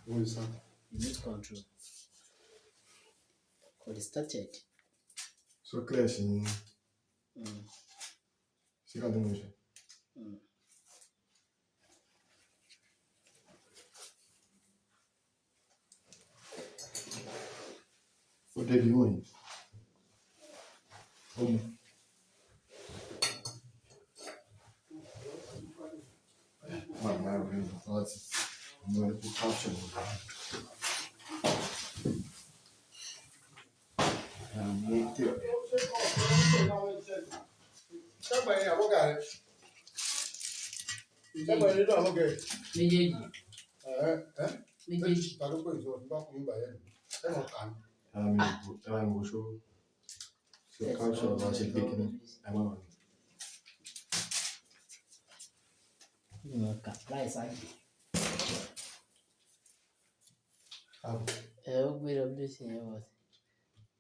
What is that? Remote control. Call it started. So clear, she got the motion. What did you want? My thoughts. I'm going to put caption. Méjèèjì. Ta ló pè sọ nípa kùn ìgbà yẹn? Ẹ mọ̀ kàn. I'm going to show. So caption bá ṣe pé kí ni ẹ má wà ní. Láì sáàjì. How? Ó gbé WC yẹn wọ̀ sí.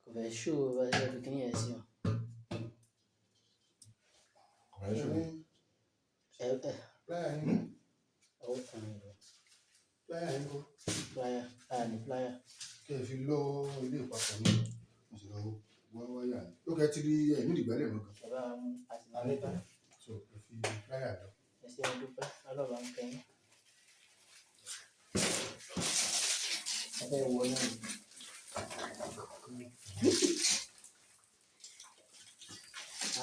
Kò fẹ́ ṣó bá ṣe fi kíní yẹn sí o. Kò fẹ́ ṣó. Pláyà yín. Ọwọ́ kan ní ìlú. Pláyà yín kọ́. Pláyà. Ní pláyà. Kẹ́ ẹ fi lọ ilé ìpapọ̀ ní oṣù lọ́wọ́ wọ́n wáyà ní. Ó kẹ́ ti rí ẹ̀mí ìdìgbàlẹ̀ mọ́ kan. Bàbá àti màmá nípa. So ẹ fi pláyà lọ. Ẹ ṣe ọdún pẹ́ ọlọ́ba ń kẹ́yìn. Ẹ wọ náà.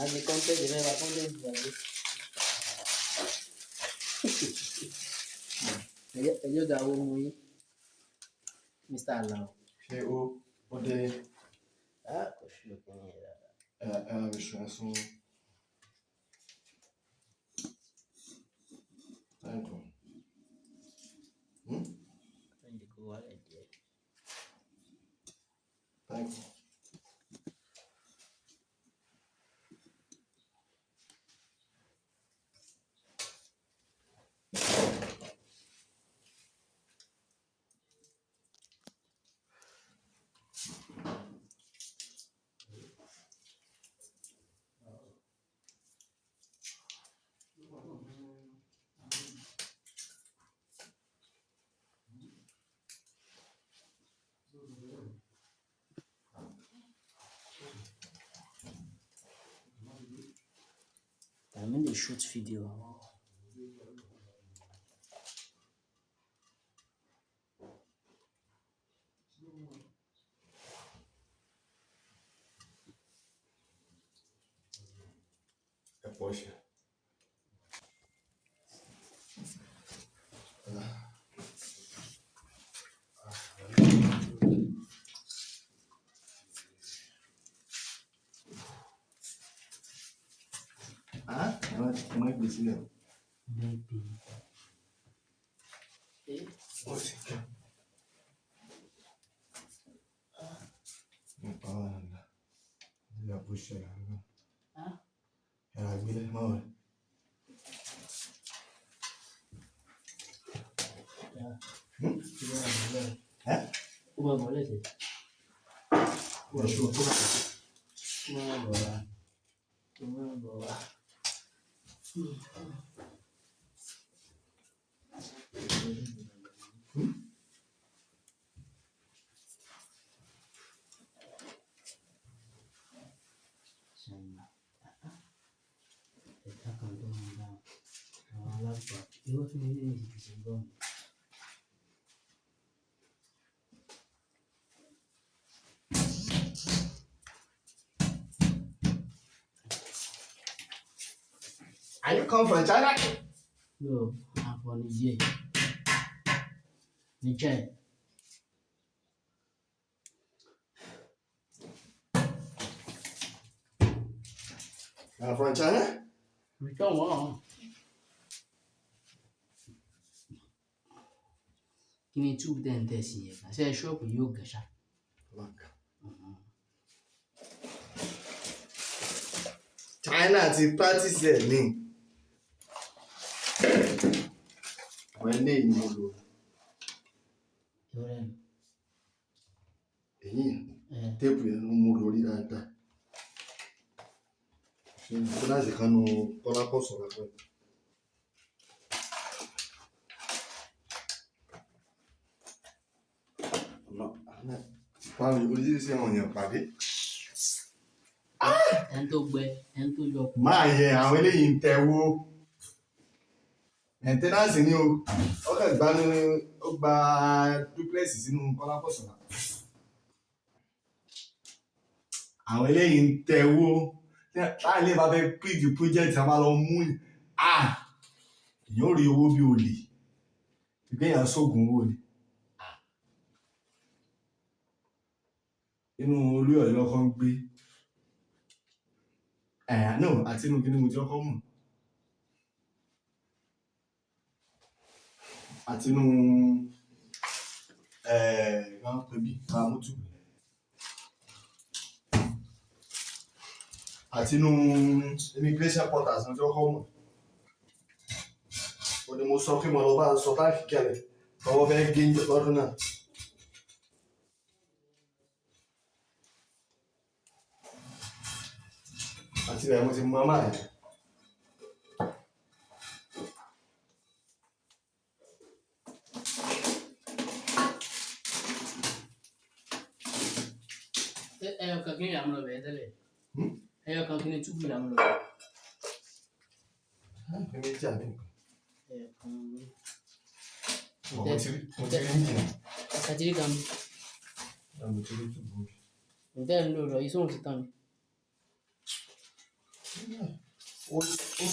Àti kọ́ńtẹ́ẹ̀tì fẹ́ ra kọ́ńtẹ́ẹ̀tì gbàgbé. Ẹjọ́ ga owó mú yín. Mr. Alao. Ṣé ó dé? Kò sí òkè ní ẹ̀dá. Ìṣúná Thank you. Thank you. I'm in the shoot video. É poxa. Como é que decide? Baby. Não fala nada. Já puxa ela. Ela vira irmão. Uma boleta. Deixa eu Uma bola. Eu acho que Are you come from China? No, I'm from Niger. Niger. I'm from China? We come on. Give me 2 10 this year. I said, shop with yoga. Look. China ti practice ẹ̀ ní. Wọ́n lé ìmọ̀ lò. Èyí téèpù yẹn ló mú lórí dáadáa. Ṣé láti kánú Tọ́lá pọ̀ sọ̀rọ̀ pẹ̀lú. Báwo ni oríṣiríṣi àwọn èèyàn pàdé? Ẹni tó gbẹ, ẹni tó yọ. Máa yẹ àwọn eléyìí ń tẹ̀wó. Maintenance ni o. Ó kàn gba duplex sínú Kọ́lápọ̀sọ̀lá. Àwọn eléyìí ń tẹ̀wó. Láì lè bá fẹ́ pick the project a máa lọ mú ni. Èèyàn ò rí owó bí olè. Ìgbéyàn sógun owó ni. Inú orí ọ̀yọ́ lọ́kọ́ ń gbé. No, àti inú kí ni mo ti ọkọ̀ mọ̀. Àti inú wọ́n pè bí Ramótù. Àti inú immigration portals ní ọkọ̀ mọ̀. Ó ní mo sọ pé mo lọ bá sọ táàkì kẹlẹ̀ lọ́wọ́ fẹ́ gé lọ́dún náà. Àti ìrẹ̀ mo ti mọ máa yẹn. Ẹyọ kan kí ni àmúlò bẹ̀rẹ̀ tẹ́lẹ̀? Ẹyọ kan kí ni túbú àmúlò bẹ̀rẹ̀? Méjì àbí nǹkan. Ẹyọ kan. Mo ti rí nìyẹn. Àtìrí kan. Mo ti rí túbú. Ǹjẹ́ ẹ̀ ń lò rọ̀ yìí sóhun ti tán ni? Ó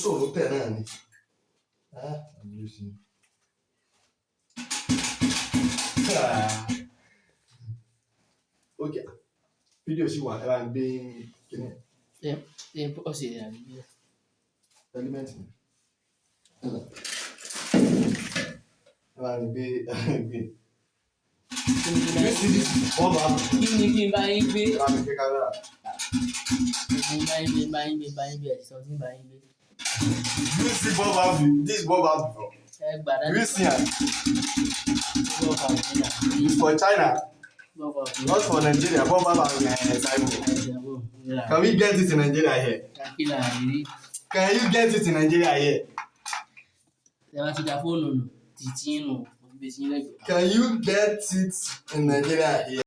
ṣòro tẹ̀ náà ni. Okay. Fídíò sì wà ẹ bá ń gbé kíni. Ó sì rẹ̀ àbí bíi. Element ni. Ẹ bá ń gbé. Kí ni kí n bá yín gbé? Ẹ bá ń gbé kámẹ́rà. Bá yín gbé ẹ̀sìn tí ń bá yín gbé. You see Bob Abu? This Bob Abu. You see am? It's for China. Not for Nigeria. Bob Abu and Simon. Can we get it in Nigeria here? Can you get it in Nigeria here? Can you get it in Nigeria here?